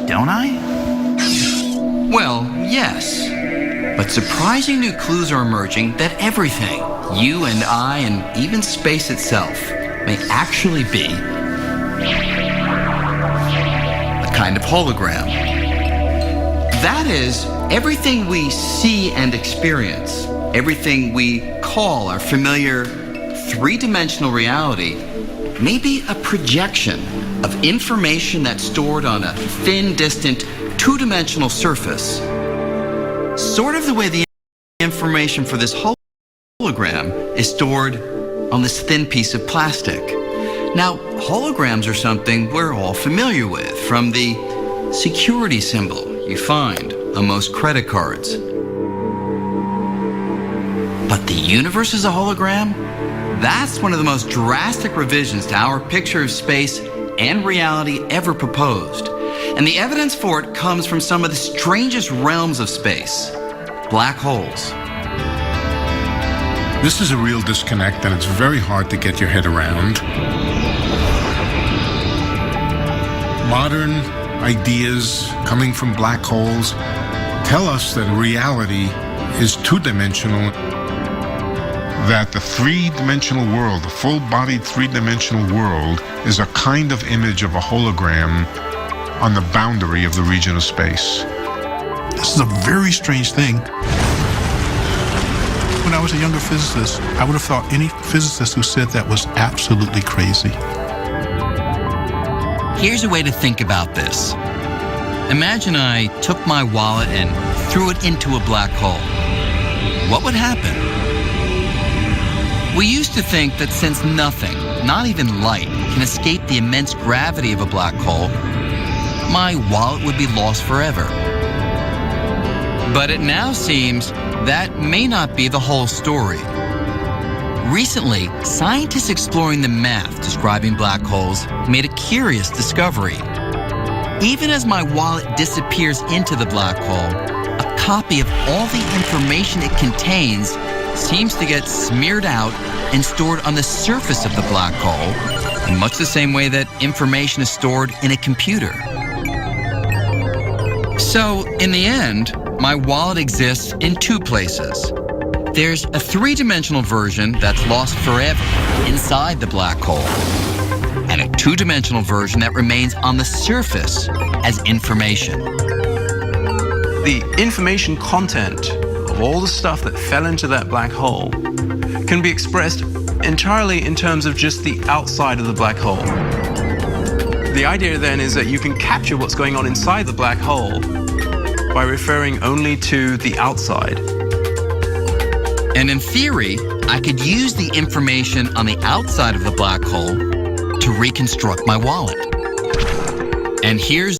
don't I? Well, yes. But surprising new clues are emerging that everything, you and I and even space itself, may actually be a kind of hologram. That is, everything we see and experience, everything we call our familiar three-dimensional reality, may be a projection of information that's stored on a thin, distant, two-dimensional surface. Sort of the way the information for this hologram is stored on this thin piece of plastic. Now, holograms are something we're all familiar with, from the security symbol you find on most credit cards. But the universe is a hologram? That's one of the most drastic revisions to our picture of space and reality ever proposed. And the evidence for it comes from some of the strangest realms of space, black holes. This is a real disconnect, and it's very hard to get your head around. Modern ideas coming from black holes tell us that reality is two-dimensional, that the three-dimensional world, the full-bodied three-dimensional world, is a kind of image of a hologram on the boundary of the region of space. This is a very strange thing. When I was a younger physicist, I would have thought any physicist who said that was absolutely crazy. Here's a way to think about this. Imagine I took my wallet and threw it into a black hole. What would happen? We used to think that since nothing, not even light, can escape the immense gravity of a black hole, my wallet would be lost forever. But it now seems that may not be the whole story. Recently, scientists exploring the math describing black holes made a curious discovery. Even as my wallet disappears into the black hole, a copy of all the information it contains seems to get smeared out and stored on the surface of the black hole, in much the same way that information is stored in a computer. So, in the end, my wallet exists in two places. There's a three-dimensional version that's lost forever inside the black hole, and a two-dimensional version that remains on the surface as information. The information content of all the stuff that fell into that black hole can be expressed entirely in terms of just the outside of the black hole. The idea then is that you can capture what's going on inside the black hole by referring only to the outside. And in theory, I could use the information on the outside of the black hole to reconstruct my wallet. And here's